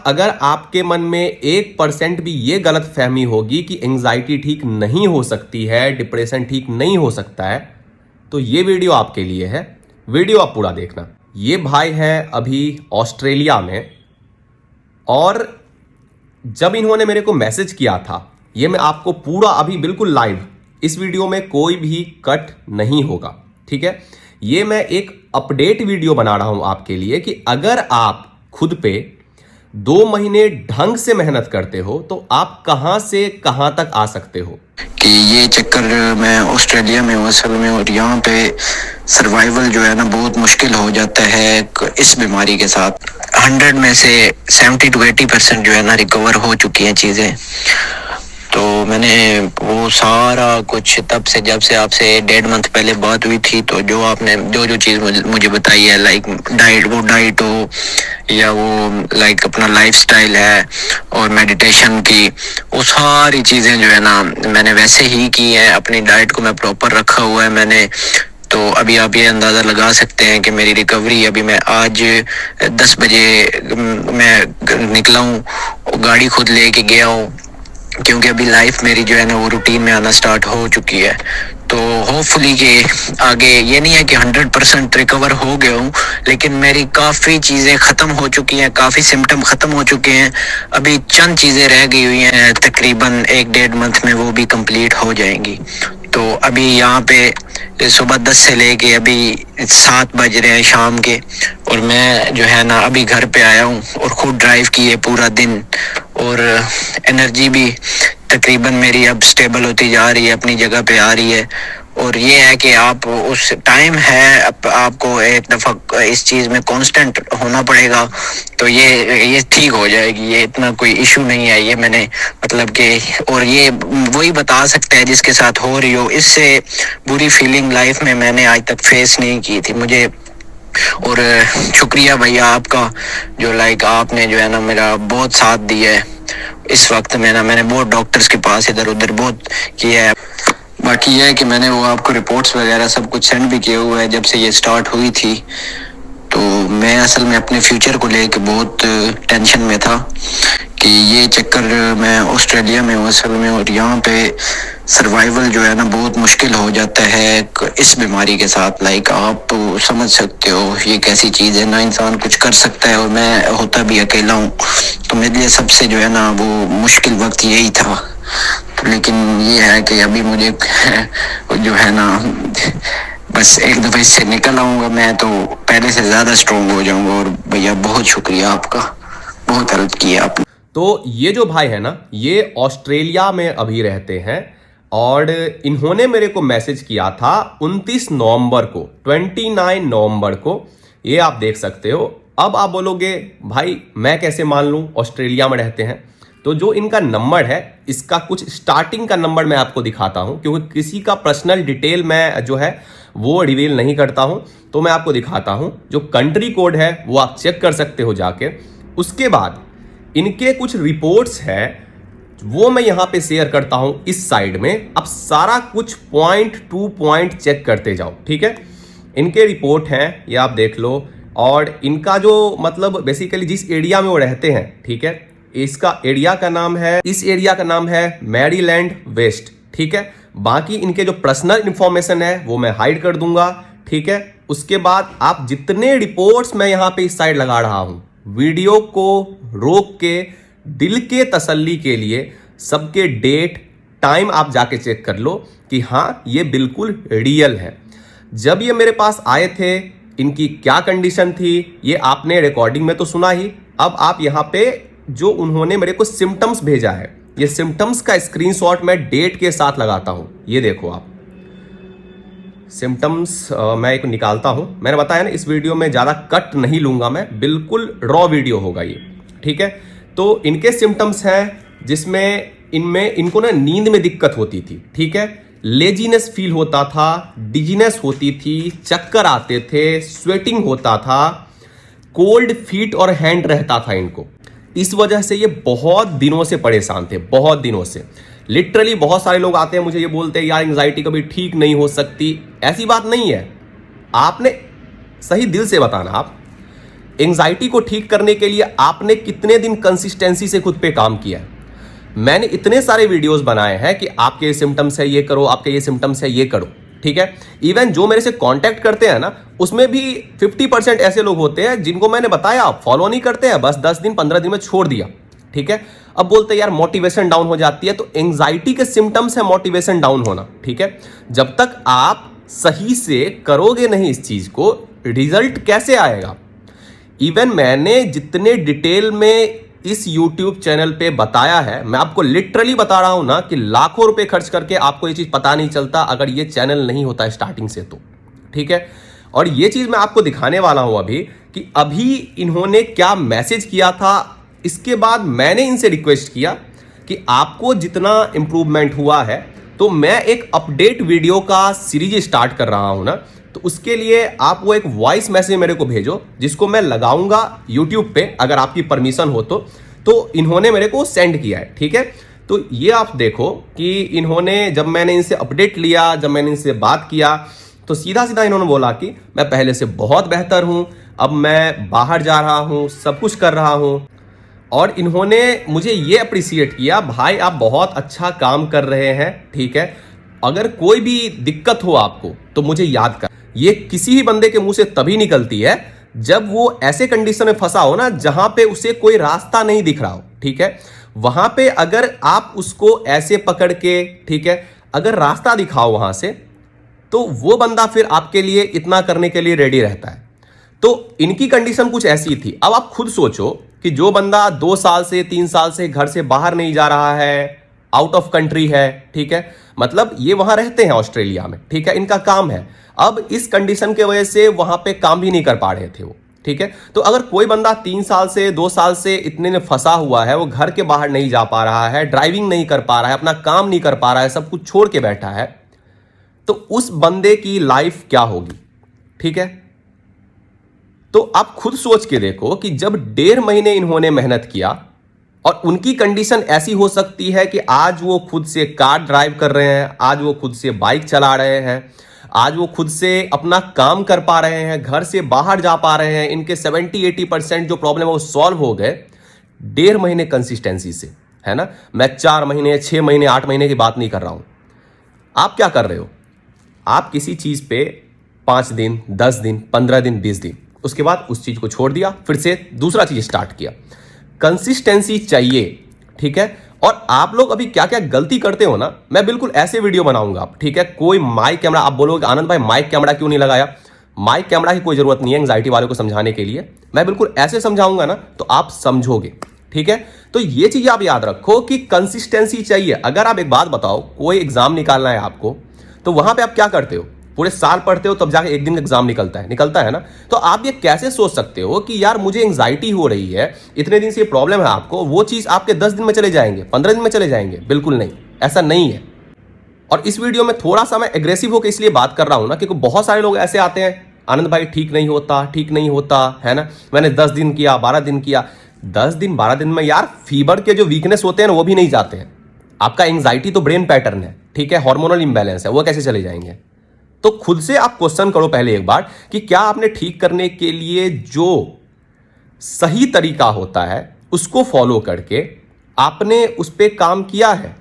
अगर आपके मन में 1% भी ये गलत फहमी होगी कि एंजाइटी ठीक नहीं हो सकती है, डिप्रेशन ठीक नहीं हो सकता है, तो ये वीडियो आपके लिए है। वीडियो आप पूरा देखना। ये भाई है अभी ऑस्ट्रेलिया में, और जब इन्होंने मेरे को मैसेज किया था, ये मैं आपको पूरा अभी बिल्कुल लाइव, इस वीडियो में कोई भी कट नहीं होगा, ठीक है। ये मैं एक अपडेट वीडियो बना रहा हूं आपके लिए कि अगर आप खुद पे 2 महीने ढंग से मेहनत करते हो तो आप कहां से कहां तक आ सकते हो। कि ये चक्कर मैं ऑस्ट्रेलिया में हूँ असल में, और यहाँ पे सर्वाइवल जो है ना बहुत मुश्किल हो जाता है इस बीमारी के साथ। 100 में से 70 to 80% जो है ना रिकवर हो चुकी हैं चीज़ें। तो मैंने वो सारा कुछ तब से, जब से आपसे 1.5 मंथ पहले बात हुई थी, तो जो आपने जो चीज़ मुझे बताई है, लाइक डाइट हो या वो लाइक अपना लाइफस्टाइल है और मेडिटेशन की, वो सारी चीज़ें जो है ना मैंने वैसे ही की है। अपनी डाइट को मैं प्रॉपर रखा हुआ है मैंने। तो अभी आप ये अंदाज़ा लगा सकते हैं कि मेरी रिकवरी, अभी मैं आज 10 बजे मैं निकला हूँ, गाड़ी खुद लेके गया हूँ, क्योंकि अभी लाइफ मेरी जो है ना वो रूटीन में आना स्टार्ट हो चुकी है। तो होपफुली कि आगे ये नहीं है कि 100% रिकवर हो गया हूँ, लेकिन मेरी काफ़ी चीज़ें ख़त्म हो चुकी हैं, काफ़ी सिम्टम ख़त्म हो चुके हैं। अभी चंद चीज़ें रह गई हुई हैं, तकरीबन 1-1.5 मंथ में वो भी कंप्लीट हो जाएंगी। तो अभी यहाँ पे सुबह 10 से लेके अभी 7 बज रहे हैं शाम के, और मैं जो है ना अभी घर पे आया हूँ और खुद ड्राइव किए पूरा दिन, और एनर्जी भी तकरीबन मेरी अब स्टेबल होती जा रही है, अपनी जगह पे आ रही है। और ये है कि आप उस टाइम है, आपको एक दफ़ा इस चीज़ में कांस्टेंट होना पड़ेगा, तो ये ठीक हो जाएगी। ये इतना कोई इशू नहीं है, ये मैंने मतलब कि, और ये वही बता सकता है जिसके साथ हो रही हो। इससे बुरी फीलिंग लाइफ में मैंने आज तक फेस नहीं की थी मुझे। और शुक्रिया भैया आपका, जो लाइक आपने जो है ना मेरा बहुत साथ दिया है इस वक्त में ना। मैंने बहुत डॉक्टर्स के पास इधर उधर बहुत किया है। बाकी यह है कि मैंने वो आपको रिपोर्ट्स वगैरह सब कुछ सेंड भी किया हुआ है जब से ये स्टार्ट हुई थी। तो मैं असल में अपने फ्यूचर को लेके बहुत टेंशन में था कि ये चक्कर मैं ऑस्ट्रेलिया में हूँ असल में, और यहाँ पे सर्वाइवल जो है ना बहुत मुश्किल हो जाता है इस बीमारी के साथ। लाइक आप समझ सकते हो ये कैसी चीज़ है ना, इंसान कुछ कर सकता है, और मैं होता भी अकेला हूँ। तो मेरे लिए सबसे जो है ना वो मुश्किल वक्त यही था। तो लेकिन ये है कि अभी मुझे जो है ना बस एक दफ़े इससे निकल आऊँगा मैं, तो पहले से ज़्यादा स्ट्रॉन्ग हो जाऊँगा। और भैया बहुत शुक्रिया आपका, बहुत हेल्प किया आपने। तो ये जो भाई है ना, ये ऑस्ट्रेलिया में अभी रहते हैं, और इन्होंने मेरे को मैसेज किया था 29 नवंबर को, 29 नवंबर को। ये आप देख सकते हो। अब आप बोलोगे भाई मैं कैसे मान लूं ऑस्ट्रेलिया में रहते हैं। तो जो इनका नंबर है, इसका कुछ स्टार्टिंग का नंबर मैं आपको दिखाता हूं, क्योंकि किसी का पर्सनल डिटेल मैं जो है वो रिवील नहीं करता हूं। तो मैं आपको दिखाता हूं, जो कंट्री कोड है वो आप चेक कर सकते हो जाके। उसके बाद इनके कुछ रिपोर्ट्स है वो मैं यहां पे शेयर करता हूं इस साइड में। अब सारा कुछ पॉइंट टू पॉइंट चेक करते जाओ, ठीक है। इनके रिपोर्ट हैं, ये आप देख लो। और इनका जो मतलब बेसिकली जिस एरिया में वो रहते हैं, ठीक है, इसका एरिया का नाम है, इस एरिया का नाम है मैरीलैंड वेस्ट, ठीक है। बाकी इनके जो पर्सनल इंफॉर्मेशन है वो मैं हाइड कर दूंगा, ठीक है। उसके बाद आप जितने रिपोर्ट्स मैं यहां पे इस साइड लगा रहा हूं, वीडियो को रोक के दिल के तसल्ली के लिए सबके डेट टाइम आप जाके चेक कर लो कि हाँ ये बिल्कुल रियल है। जब ये मेरे पास आए थे, इनकी क्या कंडीशन थी ये आपने रिकॉर्डिंग में तो सुना ही। अब आप यहाँ पे जो उन्होंने मेरे को सिम्टम्स भेजा है, ये सिम्टम्स का स्क्रीनशॉट मैं डेट के साथ लगाता हूँ। ये देखो आप सिम्टम्स, मैं एक निकालता हूँ। मैंने बताया ना इस वीडियो में ज़्यादा कट नहीं लूँगा मैं, बिल्कुल रॉ वीडियो होगा ये, ठीक है। तो इनके सिम्टम्स हैं जिसमें इनको ना नींद में दिक्कत होती थी, ठीक है। लेजीनेस फील होता था, डिजीनेस होती थी, चक्कर आते थे, स्वेटिंग होता था, कोल्ड फीट और हैंड रहता था इनको। इस वजह से ये बहुत दिनों से परेशान थे, बहुत दिनों से। लिटरली बहुत सारे लोग आते हैं मुझे ये बोलते हैं यार एंग्जाइटी कभी ठीक नहीं हो सकती। ऐसी बात नहीं है, आपने सही दिल से बताना। आप एंजाइटी को ठीक करने के लिए आपने कितने दिन कंसिस्टेंसी से खुद पे काम किया है। मैंने इतने सारे वीडियोस बनाए हैं कि आपके ये सिम्टम्स है ये करो, आपके ये सिम्टम्स है ये करो, ठीक है। इवन जो मेरे से कांटेक्ट करते हैं ना, उसमें भी 50% ऐसे लोग होते हैं जिनको मैंने बताया आप फॉलो नहीं करते हैं, बस 10 दिन 15 दिन में छोड़ दिया, ठीक है। अब बोलते हैं यार मोटिवेशन डाउन हो जाती है, तो एंजाइटी के सिम्टम्स है मोटिवेशन डाउन होना, ठीक है। जब तक आप सही से करोगे नहीं इस चीज को, रिजल्ट कैसे आएगा। इवन मैंने जितने डिटेल में इस YouTube चैनल पे बताया है, मैं आपको लिटरली बता रहा हूं ना कि लाखों रुपए खर्च करके आपको ये चीज पता नहीं चलता अगर ये चैनल नहीं होता है स्टार्टिंग से, तो ठीक है। और ये चीज मैं आपको दिखाने वाला हूं अभी कि अभी इन्होंने क्या मैसेज किया था। इसके बाद मैंने इनसे रिक्वेस्ट किया कि आपको जितना इंप्रूवमेंट हुआ है, तो मैं एक अपडेट वीडियो का सीरीज स्टार्ट कर रहा हूं ना, तो उसके लिए आप वो एक वॉइस मैसेज मेरे को भेजो जिसको मैं लगाऊंगा YouTube पे, अगर आपकी परमिशन हो तो इन्होंने मेरे को सेंड किया है, ठीक है। तो ये आप देखो कि इन्होंने, जब मैंने इनसे अपडेट लिया, जब मैंने इनसे बात किया, तो सीधा सीधा इन्होंने बोला कि मैं पहले से बहुत बेहतर हूं, अब मैं बाहर जा रहा हूं, सब कुछ कर रहा हूं। और इन्होंने मुझे ये अप्रिशिएट किया, भाई आप बहुत अच्छा काम कर रहे हैं, ठीक है। अगर कोई भी दिक्कत हो आपको तो मुझे याद कर। ये किसी भी बंदे के मुंह से तभी निकलती है जब वो ऐसे कंडीशन में फंसा हो ना, जहां पे उसे कोई रास्ता नहीं दिख रहा हो, ठीक है। वहां पे अगर आप उसको ऐसे पकड़ के, ठीक है, अगर रास्ता दिखाओ वहां से, तो वो बंदा फिर आपके लिए इतना करने के लिए रेडी रहता है। तो इनकी कंडीशन कुछ ऐसी थी। अब आप खुद सोचो कि जो बंदा 2 साल से 3 साल से घर से बाहर नहीं जा रहा है, आउट ऑफ कंट्री है, ठीक है, मतलब ये वहां रहते हैं ऑस्ट्रेलिया में, ठीक है, इनका काम है। अब इस कंडीशन के वजह से वहां पे काम भी नहीं कर पा रहे थे वो, ठीक है। तो अगर कोई बंदा 3 साल से 2 साल से इतने में फंसा हुआ है, वो घर के बाहर नहीं जा पा रहा है, ड्राइविंग नहीं कर पा रहा है, अपना काम नहीं कर पा रहा है, सब कुछ छोड़ के बैठा है, तो उस बंदे की लाइफ क्या होगी, ठीक है। तो आप खुद सोच के देखो कि जब 1.5 महीने इन्होंने मेहनत किया, और उनकी कंडीशन ऐसी हो सकती है कि आज वो खुद से कार ड्राइव कर रहे हैं, आज वो खुद से बाइक चला रहे हैं, आज वो खुद से अपना काम कर पा रहे हैं, घर से बाहर जा पा रहे हैं, इनके 70-80% जो प्रॉब्लम है वो सॉल्व हो गए 1.5 महीने कंसिस्टेंसी से, है ना। मैं 4 महीने 6 महीने 8 महीने की बात नहीं कर रहा हूं। आप क्या कर रहे हो, आप किसी चीज पे 5 दिन 10 दिन 15 दिन 20 दिन, उसके बाद उस चीज को छोड़ दिया, फिर से दूसरा चीज स्टार्ट किया। कंसिस्टेंसी चाहिए, ठीक है। और आप लोग अभी क्या क्या गलती करते हो ना, मैं बिल्कुल ऐसे वीडियो बनाऊंगा, ठीक है। कोई माइक कैमरा, आप बोलोगे आनंद भाई माइक कैमरा क्यों नहीं लगाया, माइक कैमरा की कोई जरूरत नहीं है एंजाइटी वालों को समझाने के लिए। मैं बिल्कुल ऐसे समझाऊंगा ना तो आप समझोगे, ठीक है। तो ये चीज आप याद रखो कि कंसिस्टेंसी चाहिए। अगर आप एक बात बताओ, कोई एग्जाम निकालना है आपको, तो वहां पे आप क्या करते हो, पूरे साल पढ़ते हो तब जाके एक दिन का एग्जाम निकलता है ना। तो आप ये कैसे सोच सकते हो कि यार मुझे एंजाइटी हो रही है, इतने दिन से ये प्रॉब्लम है आपको, वो चीज आपके 10 दिन में चले जाएंगे, 15 दिन में चले जाएंगे। बिल्कुल नहीं, ऐसा नहीं है। और इस वीडियो में थोड़ा सा मैं एग्रेसिव होकर इसलिए बात कर रहा हूं ना, क्योंकि बहुत सारे लोग ऐसे आते हैं, आनंद भाई ठीक नहीं होता है ना, मैंने 10 दिन किया 12 दिन किया। 10 दिन 12 दिन में यार फीवर के जो वीकनेस होते हैं ना वो भी नहीं जाते हैं। आपका एंजाइटी तो ब्रेन पैटर्न है, ठीक है, हार्मोनल इंबैलेंस है, वो कैसे चले जाएंगे। तो खुद से आप क्वेश्चन करो पहले एक बार कि क्या आपने ठीक करने के लिए जो सही तरीका होता है उसको फॉलो करके आपने उस पर काम किया है,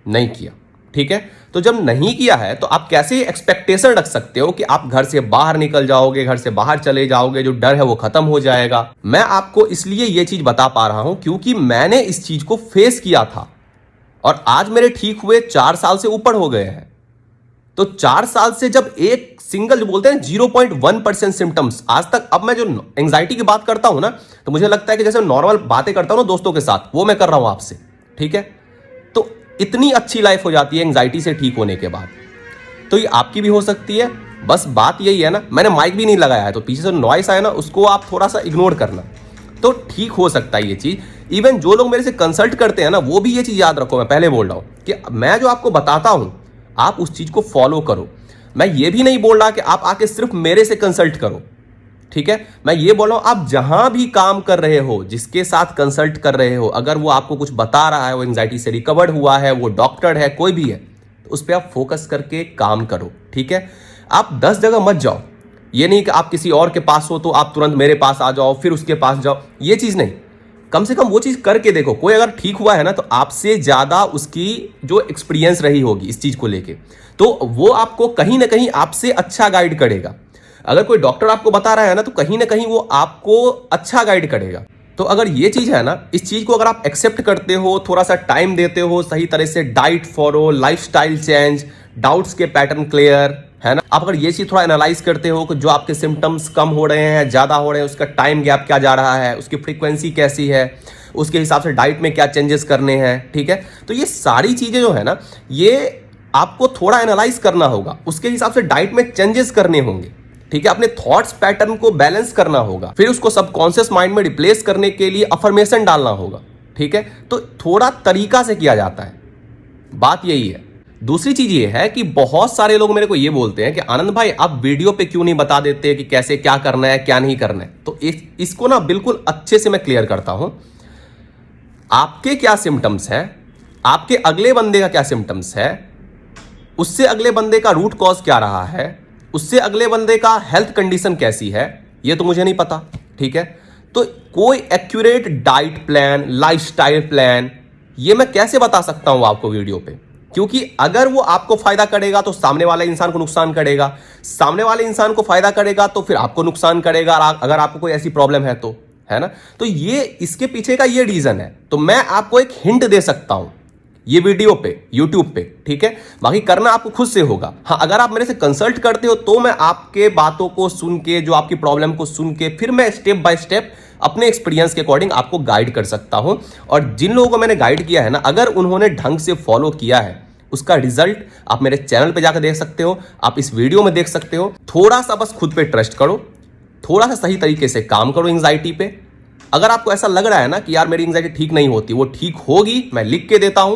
नहीं किया, ठीक है। तो जब नहीं किया है तो आप कैसे एक्सपेक्टेशन रख सकते हो कि आप घर से बाहर निकल जाओगे, घर से बाहर चले जाओगे, जो डर है वो खत्म हो जाएगा। मैं आपको इसलिए ये चीज बता पा रहा हूं क्योंकि मैंने इस चीज को फेस किया था, और आज मेरे ठीक हुए 4 साल से ऊपर हो गए हैं। तो 4 साल से जब एक सिंगल, जो बोलते हैं 0.1% सिम्टम्स आज तक, अब मैं जो एंजाइटी की बात करता हूं ना, तो मुझे लगता है कि जैसे नॉर्मल बातें करता हूं ना दोस्तों के साथ, वो मैं कर रहा हूं आपसे, ठीक है। तो इतनी अच्छी लाइफ हो जाती है एंजाइटी से ठीक होने के बाद। तो ये आपकी भी हो सकती है। बस बात यही है ना, मैंने माइक भी नहीं लगाया है, तो पीछे से नॉइस आया ना, उसको आप थोड़ा सा इग्नोर करना, तो ठीक हो सकता है ये चीज। इवन जो लोग मेरे से कंसल्ट करते हैं ना, वो भी ये चीज याद रखो, मैं पहले बोल रहा हूं कि मैं जो आपको बताता हूं आप उस चीज को फॉलो करो। मैं ये भी नहीं बोल रहा कि आप आके सिर्फ मेरे से कंसल्ट करो, ठीक है। मैं ये बोल रहा हूं आप जहां भी काम कर रहे हो, जिसके साथ कंसल्ट कर रहे हो, अगर वो आपको कुछ बता रहा है, वो एंजाइटी से रिकवर्ड हुआ है, वो डॉक्टर है, कोई भी है, तो उस पर आप फोकस करके काम करो, ठीक है। आप 10 जगह मत जाओ, ये नहीं कि आप किसी और के पास हो तो आप तुरंत मेरे पास आ जाओ, फिर उसके पास जाओ, ये चीज़ नहीं। कम से कम वो चीज़ करके देखो। कोई अगर ठीक हुआ है ना तो आपसे ज़्यादा उसकी जो एक्सपीरियंस रही होगी इस चीज़ को लेके, तो वो आपको कहीं ना कहीं आपसे अच्छा गाइड करेगा। अगर कोई डॉक्टर आपको बता रहा है ना तो कहीं ना कहीं वो आपको अच्छा गाइड करेगा। तो अगर ये चीज़ है ना, इस चीज़ को अगर आप एक्सेप्ट करते हो, थोड़ा सा टाइम देते हो, सही तरह से diet follow, lifestyle change, doubts के पैटर्न क्लियर, है ना, आप अगर ये चीज़ थोड़ा एनालाइज करते हो कि जो आपके सिम्टम्स कम हो रहे हैं, ज़्यादा हो रहे हैं, उसका टाइम गैप क्या जा रहा है, उसकी फ्रीक्वेंसी कैसी है, उसके हिसाब से डाइट में क्या चेंजेस करने हैं, ठीक है। तो ये सारी चीज़ें जो है ना, ये आपको थोड़ा एनालाइज करना होगा, उसके हिसाब से डाइट में चेंजेस करने होंगे, ठीक है। अपने थॉट्स पैटर्न को बैलेंस करना होगा, फिर उसको सबकॉन्शियस माइंड में रिप्लेस करने के लिए अफर्मेशन डालना होगा, ठीक है। तो थोड़ा तरीका से किया जाता है, बात यही है। दूसरी चीज ये है कि बहुत सारे लोग मेरे को ये बोलते हैं कि आनंद भाई आप वीडियो पे क्यों नहीं बता देते कि कैसे क्या करना है क्या नहीं करना है। तो इसको ना बिल्कुल अच्छे से मैं क्लियर करता हूं। आपके क्या सिम्टम्स है, आपके अगले बंदे का क्या सिम्टम्स है, उससे अगले बंदे का रूट कॉज क्या रहा है, उससे अगले बंदे का हेल्थ कंडीशन कैसी है, ये तो मुझे नहीं पता, ठीक है। तो कोई accurate diet plan, lifestyle plan, ये मैं कैसे बता सकता हूं आपको वीडियो पे, क्योंकि अगर वो आपको फायदा करेगा तो सामने वाले इंसान को नुकसान करेगा, सामने वाले इंसान को फायदा करेगा तो फिर आपको नुकसान करेगा, अगर आपको कोई ऐसी प्रॉब्लम है तो, है ना। तो ये इसके पीछे का ये रीजन है। तो मैं आपको एक हिंट दे सकता हूं ये वीडियो पे, यूट्यूब पे, ठीक है। बाकी करना आपको खुद से होगा। हाँ, अगर आप मेरे से कंसल्ट करते हो तो मैं आपके बातों को सुन के, जो आपकी प्रॉब्लम को सुन के, फिर मैं स्टेप बाय स्टेप अपने एक्सपीरियंस के अकॉर्डिंग आपको गाइड कर सकता हूं। और जिन लोगों को मैंने गाइड किया है ना, अगर उन्होंने ढंग से फॉलो किया है, उसका रिजल्ट आप मेरे चैनल पे जाकर देख सकते हो, आप इस वीडियो में देख सकते हो। थोड़ा सा बस खुद पे ट्रस्ट करो, थोड़ा सा सही तरीके से काम करो एंजाइटी पे। अगर आपको ऐसा लग रहा है ना कि यार मेरी एंजाइटी ठीक नहीं होती, वो ठीक होगी, मैं लिख के देता हूं।